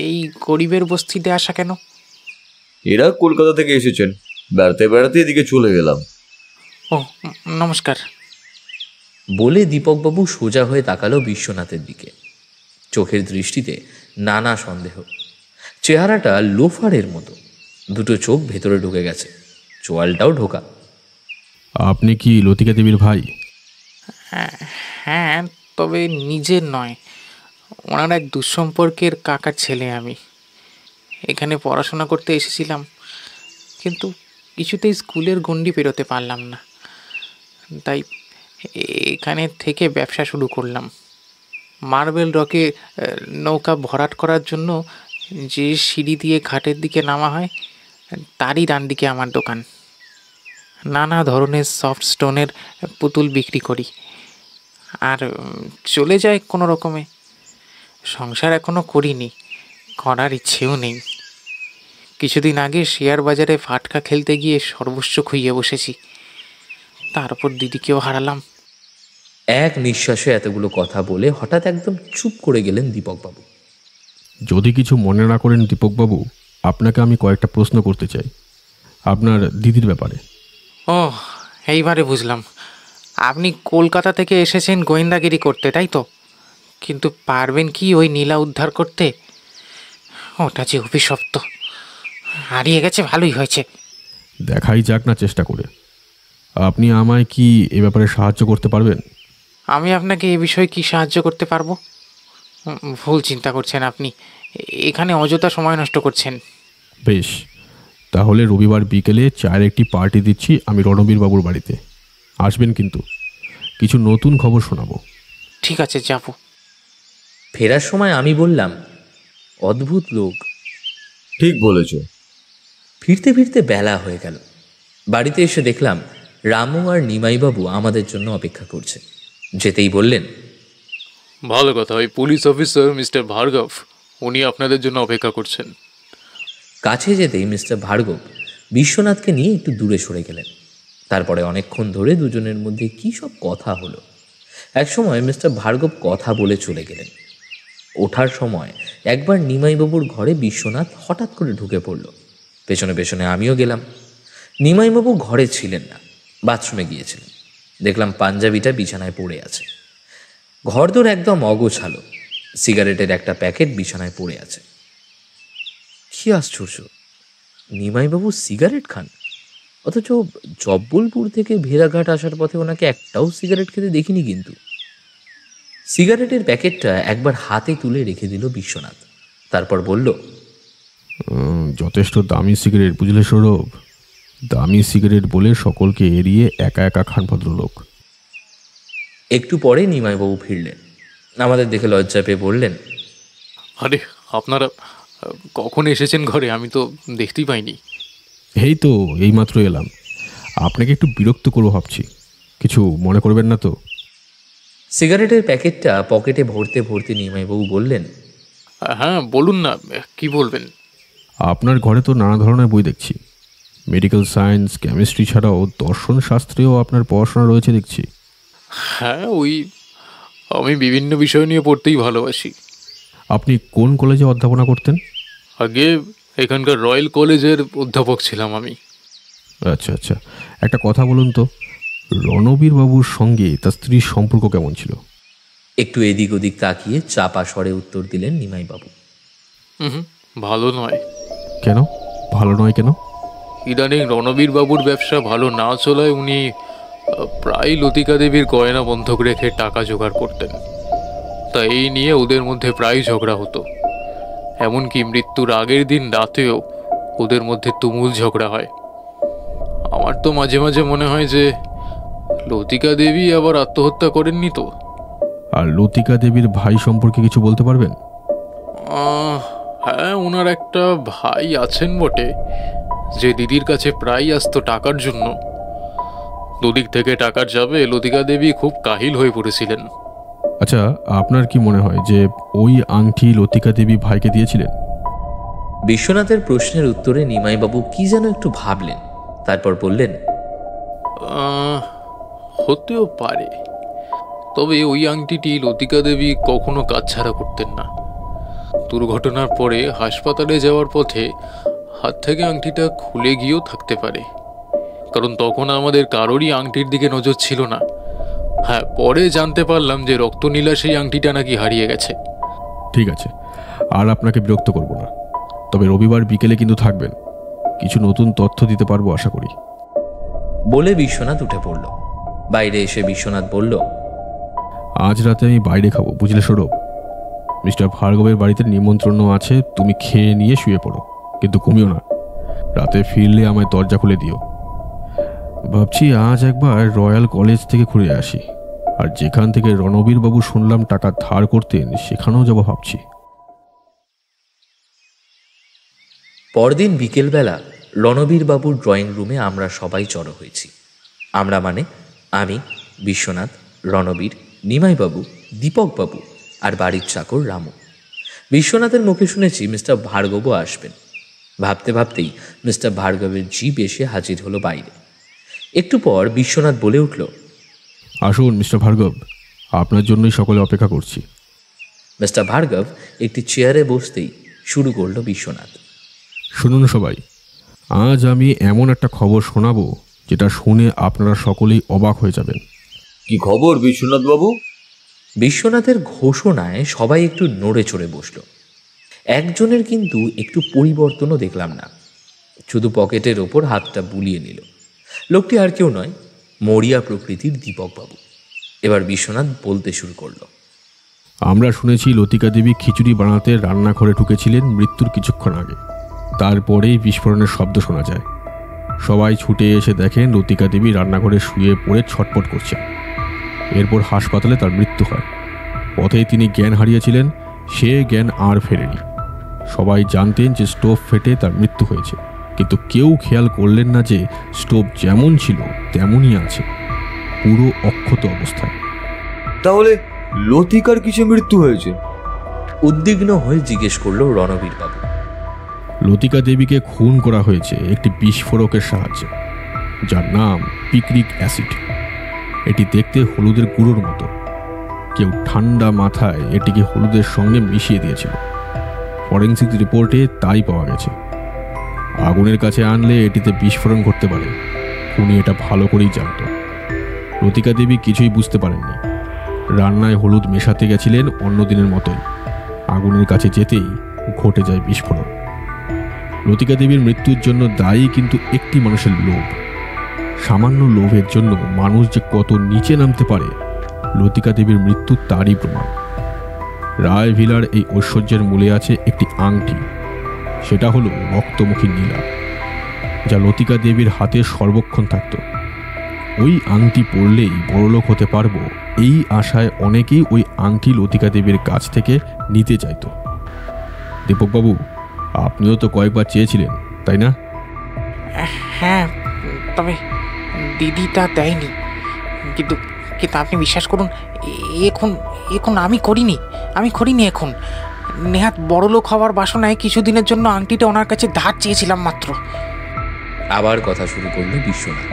এই গরিবের বস্তিতে আসা কেন? এরা কলকাতা থেকে এসেছেন, বেড়াতে বেড়াতে এদিকে চলে গেলাম। ও, নমস্কার। বলে দীপকবাবু সোজা হয়ে তাকালো বিশ্বনাথের দিকে। চোখের দৃষ্টিতে নানা সন্দেহ। চেহারাটা লোফারের মতো। দুটো চোখ ভেতরে ঢুকে গেছে, চোয়ালটাও ঢোকা। আপনি কি লতিকা দেবীর ভাই? হ্যাঁ, তবে নিজের নয়। ওনার এক দুঃসম্পর্কের কাকার ছেলে আমি। এখানে পড়াশোনা করতে এসেছিলাম, কিন্তু কিছুতেই স্কুলের গণ্ডি পেরোতে পারলাম না। তাই এখানে থেকে ব্যবসা শুরু করলাম। মার্বেল রকে নৌকা ভরাট করার জন্য যে সিঁড়ি দিয়ে ঘাটের দিকে নামা হয়, তারই ডান দিকে আমার দোকান। নানা ধরনের সফট স্টোনের পুতুল বিক্রি করি, আর চলে যায় কোনো রকমে। সংসার এখনও করিনি, করার ইচ্ছেও নেই। কিছুদিন আগে শেয়ার বাজারে ফাটকা খেলতে গিয়ে সর্বস্ব খুইয়ে বসেছি। তারপর দিদিকেও হারালাম। এক নিঃশ্বাসে এতগুলো কথা বলে হঠাৎ একদম চুপ করে গেলেন দীপকবাবু। যদি কিছু মনে না করেন দীপকবাবু, আপনাকে আমি কয়েকটা প্রশ্ন করতে চাই আপনার দিদির ব্যাপারে। ও, এইবারে বুঝলাম। আপনি কলকাতা থেকে এসেছেন গোয়েন্দাগিরি করতে, তাই তো? কিন্তু পারবেন কি ওই নীলা উদ্ধার করতে? ওটা যে অভিশপ্ত, হারিয়ে গেছে, ভালোই হয়েছে। দেখাই যাক না চেষ্টা করে। আপনি আমায় কি এ ব্যাপারে সাহায্য করতে পারবেন? আমি আপনাকে এ বিষয়ে কি সাহায্য করতে পারবো? ভুল চিন্তা করছেন আপনি। এখানে অযথা সময় নষ্ট করছেন। বেশ, তাহলে রবিবার বিকেলে চায়ের একটি পার্টি দিচ্ছি আমি রণবীরবাবুর বাড়িতে। আসবেন কিন্তু, কিছু নতুন খবর শোনাবো। ঠিক আছে, যাবো। ফেরার সময় আমি বললাম, অদ্ভুত লোক। ঠিক বলেছ। ফিরতে ফিরতে বেলা হয়ে গেল। বাড়িতে এসে দেখলাম রামু আর নিমাইবাবু আমাদের জন্য অপেক্ষা করছে। যেতেই বললেন, ভালো কথা, ওই পুলিশ অফিসার মিস্টার ভার্গব, উনি আপনাদের জন্য অপেক্ষা করছেন। কাছে যেতেই মিস্টার ভার্গব বিশ্বনাথকে নিয়ে একটু দূরে সরে গেলেন। তারপরে অনেকক্ষণ ধরে দুজনের মধ্যে কী সব কথা হলো। একসময় মিস্টার ভার্গব কথা বলে চলে গেলেন। ওঠার সময় একবার নিমাইবাবুর ঘরে বিশ্বনাথ হঠাৎ করে ঢুকে পড়ল। পেছনে পেছনে আমিও গেলাম। নিমাইবাবু ঘরে ছিলেন না, বাথরুমে গিয়েছিলেন। দেখলাম পাঞ্জাবিটা বিছানায় পড়ে আছে। ঘরদোর একদম অগোছালো, সিগারেটের একটা প্যাকেট বিছানায় পড়ে আছে। কি আশ্চর্য, নিমাইবাবু সিগারেট খান, অথচ জব্বলপুর থেকে ভেড়াঘাট আসার পথে ওনাকে একটাও সিগারেট খেতে দেখিনি। কিন্তু সিগারেটের প্যাকেটটা একবার হাতে তুলে রেখে দিল বিশ্বনাথ, তারপর বলল, যথেষ্ট দামি সিগারেট, বুঝলে সৌরভ? দামি সিগারেট বলে সকলকে এড়িয়ে একা একা খান ভদ্রলোক। একটু পরে নিমাইবাবু ফিরলেন, আমাদের দেখে লজ্জা পেয়ে বললেন, আরে আপনারা কখন এসেছেন ঘরে? আমি তো দেখতেই পাইনি। এই তো এইমাত্র এলাম, আপনাকে একটু বিরক্ত করবো ভাবছি, কিছু মনে করবেন না তো? সিগারেটের প্যাকেটটা পকেটে ভরতে ভরতে নিমাইবাবু বললেন, হ্যাঁ বলুন না, কি বলবেন? আপনার ঘরে তো নানা ধরনের বই দেখছি, মেডিকেল সায়েন্স, কেমিস্ট্রি ছাড়াও দর্শন শাস্ত্রেও আপনার পড়াশোনা রয়েছে দেখছি। হ্যাঁ, আমি বিভিন্ন বিষয় নিয়ে পড়তেই ভালোবাসি। আপনি কোন কলেজে অধ্যাপনা করতেন? আগে এখানকার রয়্যাল কলেজের অধ্যাপক ছিলাম আমি। আচ্ছা আচ্ছা, একটা কথা বলুন তো, রণবীর বাবুর সঙ্গে তার স্ত্রীর সম্পর্ক কেমন ছিল? একটু এদিক ওদিক তাকিয়ে চাপা স্বরে উত্তর দিলেন নিমাইবাবু, ভালো নয়। কেন ভালো নয়? কেন? ইদানিং রণবীর বাবুর ব্যবসা ভালো না চলায় উনি প্রায় লতিকা দেবীর গয়না বন্ধক রেখে টাকা জোগাড় করতেন। তা এই নিয়ে ওদের মধ্যে প্রায় ঝগড়া হতো, এমনকি মৃত্যুর আগের দিন রাতেও ওদের মধ্যে তুমুল ঝগড়া হয়। আমার তো মাঝে মাঝে মনে হয় যে লতিকা দেবী আবার আত্মহত্যা করেননি তো। আর লতিকা দেবীর ভাই সম্পর্কে কিছু বলতে পারবেন? হ্যাঁ, ওনার একটা ভাই আছেন বটে, যে দিদির কাছে প্রায় আসতো টাকার জন্য। দুদিক থেকে টাকার যাবে লতিকা দেবী খুব কাহিল হয়ে পড়েছিলেন। আচ্ছা, আপনার কি মনে হয় যে ওই আংটি লতিকা দেবী ভাইকে দিয়েছিলেন? বিশ্বনাথের প্রশ্নের উত্তরে নিমাইবাবু কি যেন একটু ভাবলেন, তারপর বললেন, হতেও পারে, তবে ওই আংটিটি লতিকা দেবী কখনো কাছছাড়া করতেন না। দুর্ঘটনার পরে হাসপাতালে যাওয়ার পথে হাত থেকে আংটিটা খুলে গিয়েও থাকতে পারে, কারণ তখন আমাদের কারোরই আংটির দিকে নজর ছিল না। হ্যাঁ, পরে জানতে পারলাম যে রক্তনীলা সেই আংটিটা নাকি হারিয়ে গেছে। ঠিক আছে, আর আপনাকে বিরক্ত করব না, তবে রবিবার বিকেলে কিন্তু থাকবেন, কিছু নতুন তথ্য দিতে পারবো আশা করি। বলে বিশ্বনাথ উঠে পড়ল। বাইরে এসে বিশ্বনাথ বলল, আজ রাতে আমি বাইরে খাবো, বুঝলে সৌরভ? মিস্টার ভার্গবের বাড়িতে নিমন্ত্রণ আছে, তুমি খেয়ে নিয়ে শুয়ে পড়ো, কিন্তু ঘুমিও না। রাতে ফিরলে আমায় দরজা খুলে দিও। ভাবছি আজ একবার রয়্যাল কলেজ থেকে ঘুরে আসি, আর যেখান থেকে রণবীর বাবু শুনলাম টাকা ধার করতেন সেখানেও যাবো ভাবছি। পরদিন বিকেলবেলা রণবীর বাবুর ড্রয়িং রুমে আমরা সবাই জড়ো হয়েছি। আমরা মানে আমি, বিশ্বনাথ, রণবীর, নিমাইবাবু, দীপকবাবু আর বাড়ির চাকর রামু। বিশ্বনাথের মুখে শুনেছি মিস্টার ভার্গবও আসবেন। ভাবতে ভাবতেই মিস্টার ভার্গবের জিপ এসে হাজির হলো বাইরে। একটু পর বিশ্বনাথ বলে উঠল, আসুন মিস্টার ভার্গব, আপনার জন্যই সকলে অপেক্ষা করছি। মিস্টার ভার্গব একটি চেয়ারে বসতেই শুরু করলো বিশ্বনাথ, শুনুন সবাই, আজ আমি এমন একটা খবর শোনাবো যেটা শুনে আপনারা সকলেই অবাক হয়ে যাবেন। কি খবর বিশ্বনাথ বাবু? বিশ্বনাথের ঘোষণায় সবাই একটু নড়ে চড়ে বসল। একজনের কিন্তু একটু পরিবর্তনও দেখলাম না, শুধু পকেটের ওপর হাতটা বুলিয়ে নিল। লোকটি আর কেউ নয়, মরিয়া প্রকৃতির দীপকবাবু। এবার বিশ্বনাথ বলতে শুরু করল, আমরা শুনেছি লতিকা দেবী খিচুড়ি বানাতে রান্নাঘরে ঢুকেছিলেন মৃত্যুর কিছুক্ষণ আগে। তারপরেই বিস্ফোরণের শব্দ শোনা যায়। সবাই ছুটে এসে দেখেন লতিকা দেবী রান্নাঘরে শুয়ে পড়ে ছটপট করছেন। এরপর হাসপাতালে তার মৃত্যু হয়। পথেই তিনি জ্ঞান হারিয়েছিলেন, সে জ্ঞান আর ফেরেনি। সবাই জানতেন যে স্টোভ ফেটে তার মৃত্যু হয়েছে, কিন্তু কেউ খেয়াল করলেন না যে স্টোভ যেমন ছিল তেমনই আছে, পুরো অক্ষত অবস্থায়। তাহলে লতিকার কিসে মৃত্যু হয়েছে? উদ্বিগ্ন হয়ে জিজ্ঞেস করল রণবীর বাবু। লতিকা দেবীকে খুন করা হয়েছে একটি বিস্ফোরকের সাহায্যে, যার নাম পিক্রিক অ্যাসিড। এটি দেখতে হলুদের গুঁড়োর মতো। কেউ ঠান্ডা মাথায় এটিকে হলুদের সঙ্গে মিশিয়ে দিয়েছিল। ফরেন্সিক রিপোর্টে তাই পাওয়া গেছে। আগুনের কাছে আনলে এটিতে বিস্ফোরণ ঘটতে পারে, খুনি এটা ভালো করেই জানত। লতিকা দেবী কিছুই বুঝতে পারেননি। রান্নায় হলুদ মেশাতে গেছিলেন অন্য দিনের মতোই। আগুনের কাছে যেতেই ঘটে যায় বিস্ফোরণ। লতিকা দেবীর মৃত্যুর জন্য দায়ী কিন্তু একটি মানুষের লোভ। সামান্য লোভের জন্য মানুষ যে কত নিচে নামতে পারে, লতিকা দেবীর মৃত্যু তারই প্রমাণ। রায় ভিলার এই ঐশ্বর্যের মূলে আছে একটি আংটি, সেটা হলো রক্তমুখী নীলা, যা লতিকা দেবীর হাতে সর্বক্ষণ থাকত। ওই আংটি পরলেই বড়লোক হতে পারবো, এই আশায় অনেকেই ওই আংটি লতিকা দেবীর কাছ থেকে নিতে চাইত। দীপকবাবু, আপনিও তো কয়েকবার চেয়েছিলেন, তাই না? হ্যাঁ, তবে দিদিটা দেয়নি। কিন্তু কিন্তু আপনি বিশ্বাস করুন, এখন এখন আমি করিনি এখন। নেহাত বড়লোক হওয়ার বাসনায় কিছুদিনের জন্য আংটিটা ওনার কাছে ধার চেয়েছিলাম মাত্র। আবার কথা শুরু করলো বিশ্বনাথ।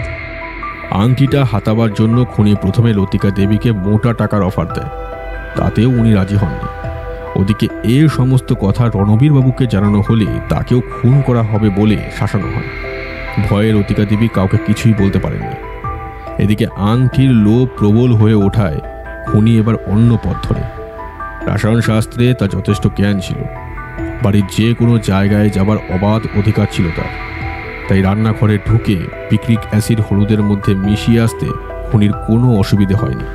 আংটিটা হাতাবার জন্য খুনি প্রথমে লতিকা দেবীকে মোটা টাকার অফার দেয়, তাতেও উনি রাজি হননি। ওদিকে এর সমস্ত কথা রণবীর বাবুকে জানানো হলে তাকেও খুন করা হবে বলে শাসানো হয়। ভয়ে লতিকা দেবী কাউকে কিছুই বলতে পারেননি। এদিকে আংটির লোভ প্রবল হয়ে ওঠায় খুনি এবার অন্য পথ ধরে। রসায়ন শাস্ত্রে তার যথেষ্ট জ্ঞান ছিল, বাড়ির যে কোনো জায়গায় যাবার অবাধ অধিকার ছিল তার। তাই রান্নাঘরে ঢুকে পিক্রিক অ্যাসিড হলুদের মধ্যে মিশিয়ে আসতে খুনির কোনো অসুবিধে হয়নি।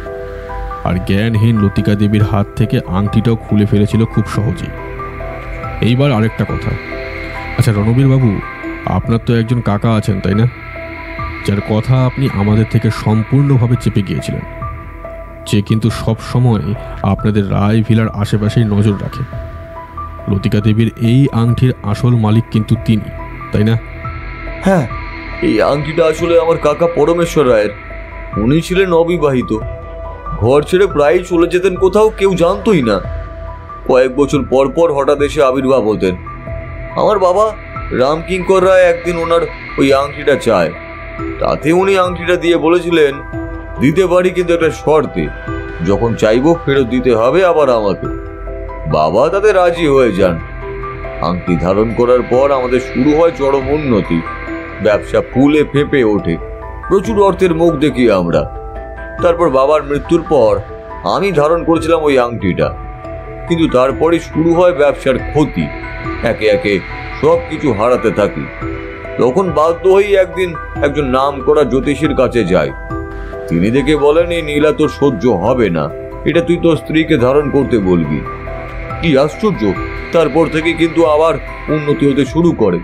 আর জ্ঞানহীন লতিকা দেবীর হাত থেকে আংটিটাও খুলে ফেলেছিল খুব সহজেই। এইবার আরেকটা কথা, আচ্ছা রণবীর বাবু, আপনার তো একজন কাকা আছেন, তাই না? যার কথা আপনি আমাদের থেকে সম্পূর্ণভাবে চেপে গিয়েছিলেন, যে কিন্তু সব সময় আপনাদের রায় ভিলার আশেপাশেই নজর রাখে। লতিকা দেবীর এই আংটির আসল মালিক কিন্তু তিনি, তাই না? হ্যাঁ, এই আংটিটা আসলে আমার কাকা পরমেশ্বর রায়ের। উনি ছিলেন অবিবাহিত, ঘর ছেড়ে প্রায়ই চলে যেতেন কোথাও, কেউ জানতোই না। কয়েক বছর পর পর হঠাৎ এসে আবির্ভাব হতেন। আমার বাবা রামকিঙ্কর রায় একদিন ওনার ওই আংটিটা চায়, তাতে উনি আংটিটা দিয়ে বলেছিলেন দিতে পারি, কিন্তু একটা শর্তে, যখন চাইবো ফেরত দিতে হবে আবার আমাকে। বাবা তাতে রাজি হয়ে যান। আংটি ধারণ করার পর আমাদের শুরু হয় চরম উন্নতি, ব্যবসা ফুলে ফেঁপে ওঠে, প্রচুর অর্থের মুখ দেখি আমরা। তারপর বাবার মৃত্যুর পর আমি ধারণ করেছিলাম ওই আংটিটা, কিন্তু তারপরে শুরু হয় ব্যবসার ক্ষতি, একে একে সব কিছু হারাতে থাকি। তখন বাধ্য হয়ে একদিন একজন নাম করা জ্যোতিষীর কাছে যাই। তিনি দেখে বলেন, এই নীলা তোর সহ্য হবে না, এটা তুই তোর স্ত্রীকে ধারণ করতে বলবি। কি আশ্চর্য, তারপর থেকে কিন্তু আবার উন্নতি হতে শুরু করে।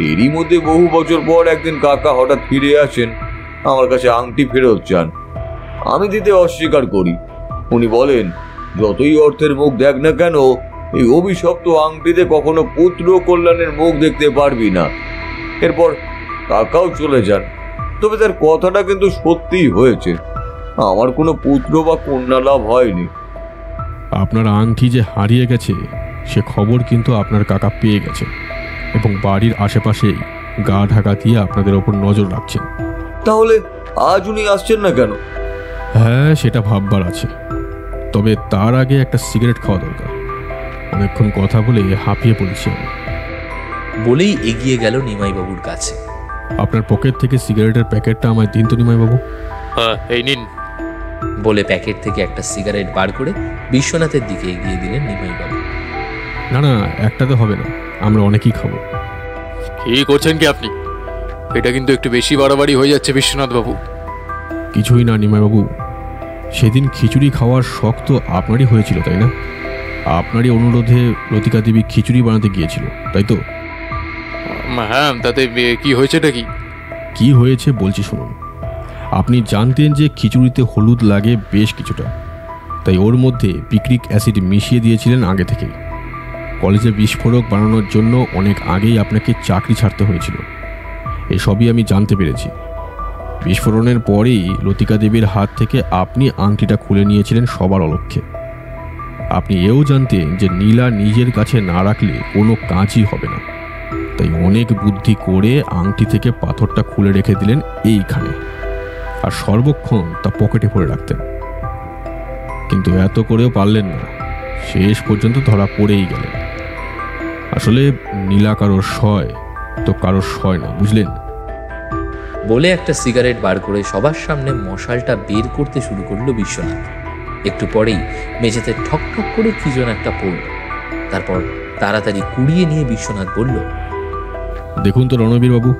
এরই মধ্যে বহু বছর পর একদিন কাকা হঠাৎ ফিরে আসেন, আমার কাছে আংটি ফেরত চান। আমি দিতে অস্বীকার করি। উনি বলেন, যতই অর্থের মুখ দেখ না কেন, এই অভিশপ্ত আংটিতে কখনো পুত্র কল্যাণের মুখ দেখতে পারবি না। এরপর কাকাও চলে যান। তবে তার কথাটা কিন্তু সত্যিই হয়েছে, আমার কোনো পুত্র বা কন্যা লাভ হয়নি। আপনার আংটি যে হারিয়ে গেছে সে খবর কিন্তু আপনার কাকা পেয়ে গেছে, এবং বাড়ির আশেপাশেই গা ঢাকা দিয়ে আপনাদের ওপর নজর রাখছেন। তাহলে আজ উনি আসছেন না কেন? হ্যাঁ, সেটা ভাববার আছে। তবে তার আগে একটা সিগারেট খাওয়া দরকার। অনেকক্ষণ কথা বলে হাঁপিয়ে পড়েছি আমি। বলেই এগিয়ে গেল নিমাইবাবুর কাছে। আপনার পকেট থেকে সিগারেটের প্যাকেটটা আমায় দিন তো নিমাইবাবু। হ্যাঁ, এই নিন। বলে প্যাকেট থেকে একটা সিগারেট বার করে বিশ্বনাথের দিকে এগিয়ে দিলেন নিমাইবাবু। না না, একটাতে হবে না, আমরা অনেকেই খাবো। কি করছেন কি আপনি? এটা কিন্তু একটু বেশি বাড়াবাড়ি হয়ে যাচ্ছে বিশ্বনাথ বাবু। কিছুই না নিমাইবাবু, সেদিন খিচুড়ি খাওয়ার শখ তো আপনারই হয়েছিল, তাই না? আপনারই অনুরোধে লতিকা দেবী খিচুড়ি বানাতে গিয়েছিল, তাই তো? হ্যাঁ, তাতে কি হয়েছেটা কি? কি হয়েছে বলছি শুনুন। আপনি জানতেন যে খিচুড়িতে হলুদ লাগে বেশ কিছুটা, তাই ওর মধ্যে পিক্রিক অ্যাসিড মিশিয়ে দিয়েছিলেন আগে থেকেই। কলেজে বিস্ফোরক বানানোর জন্য অনেক আগেই আপনাকে চাকরি ছাড়তে হয়েছিল, এসবই আমি জানতে পেরেছি। বিস্ফোরণের পরেই লতিকা দেবীর হাত থেকে আপনি আংটিটা খুলে নিয়েছিলেন সবার অলক্ষ্যে। আপনি এও জানতেন যে নীলা নিজের কাছে না রাখলে কোনো কাজই হবে না, তাই অনেক বুদ্ধি করে আংটি থেকে পাথরটা খুলে রেখে দিলেন এইখানে, আর সর্বক্ষণ তা পকেটে ভরে রাখতেন। কিন্তু এত করেও পারলেন না, শেষ পর্যন্ত ধরা পড়েই গেলেন। আসলে নীলা কারোর সয় তো কারোর সয় না, বুঝলেন? বলে একটা সিগারেট বার করে সবার সামনে মশালটা বের করতে শুরু করলো বিশ্বনাথ। একটু পরেই মেঝেতে ঠক ঠক করে কি যেন একটা পড়ল। তারপর তাড়াতাড়ি কুড়িয়ে নিয়ে বিশ্বনাথ বলল, দেখুন তো রণবীর বাবু,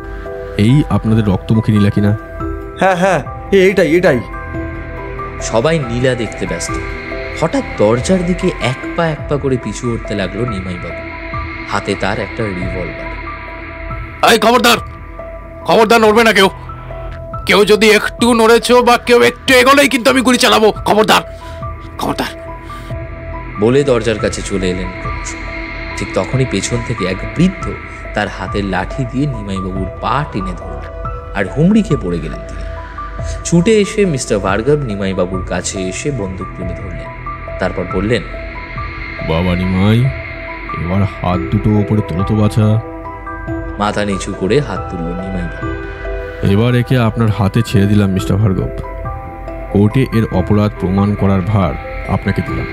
এই আপনাদের রক্তমুখী নীলা কিনা? হ্যাঁ হ্যাঁ, এইটাই এটাই। সবাই নীলা দেখতে ব্যস্ত। হঠাৎ দরজার দিকে এক পা করে পিছু উঠতে লাগলো নিমাইবাবু। হাতে তার একটা রিভলভার। এই খবরদার, খবরদার নড়বে না কেউ। কেউ যদি একটু নড়েছো বা কেউ একটু এগোলেই কিন্তু আমি গুলি চালাবো। খবরদার, খবরদার। বলে দরজার কাছে চলে এলেন ক্রমশ। ঠিক তখনই পেছন থেকে এক বৃদ্ধ তার হাতের লাঠি দিয়ে নিমাইবাবুর পা টেনে ধরল আর হুমড়ি খেয়ে পড়ে গেলেন তিনি। ছুটে এসে মিস্টার ভার্গব নিমাইবাবুর কাছে এসে বন্দুক তুলে ধরলেন। তারপর বললেন, বাবা নিমাই, এবার হাত দুটো ওপরে তোলো তো বাছা। মাথা নিচু করে হাত তুলল নিমাইবাবু। এবার একে আপনার হাতে ছেড়ে দিলাম মিস্টার ভার্গব। কোর্টে এর অপরাধ প্রমাণ করার ভার আপনাকে দিলাম।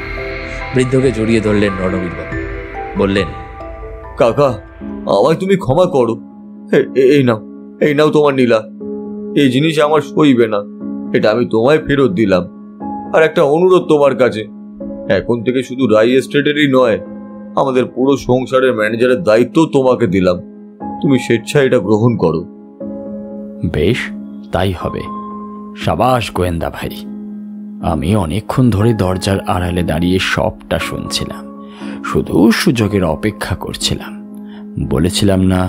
বৃদ্ধকে জড়িয়ে ধরলেন রণবীরবাবু। বললেন, কাকা, আমায় তুমি ক্ষমা করো। এই নাও তোমার নীলা। এই জিনিস আমার সইবে না, এটা আমি তোমায় ফেরত দিলাম। আর একটা অনুরোধ তোমার কাছে, এখন থেকে শুধু রাই এস্টেটেরই নয়, আমাদের পুরো সংসারের ম্যানেজারের দায়িত্ব তোমাকে দিলাম। তুমি স্বেচ্ছায় এটা গ্রহণ করো। বেশ, তাই হবে। সাবাস গোয়েন্দা ভাই। আমি অনেকক্ষণ ধরে দরজার আড়ালে দাঁড়িয়ে সবটা শুনছিলাম, শুধু সুযোগের অপেক্ষা করছিলাম। বলেছিলাম না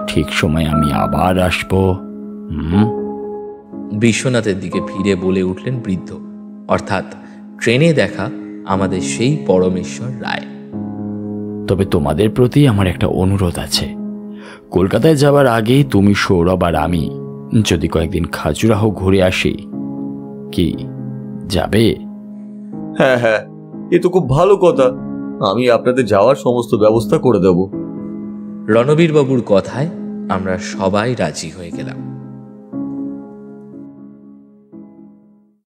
ঠিক সময় আমি আবার আসবো। বিশ্বনাথের দিকে ফিরে বলে উঠলেন বৃদ্ধ, অর্থাৎ ট্রেনে দেখা আমাদের সেই পরমেশ্বর রায়। তবে তোমাদের প্রতি আমার একটা অনুরোধ আছে। কলকাতায় যাবার আগে তুমি, সৌরভ আর আমি যদি কয়েকদিন খাজুরাহো ঘুরে আসি, কি যাবে? হ্যাঁ হ্যাঁ, এ তো খুব ভালো কথা। আমি আপনাদের যাওয়ার সমস্ত ব্যবস্থা করে দেব। রণবীরবাবুর কথায় আমরা সবাই রাজি হয়ে গেলাম।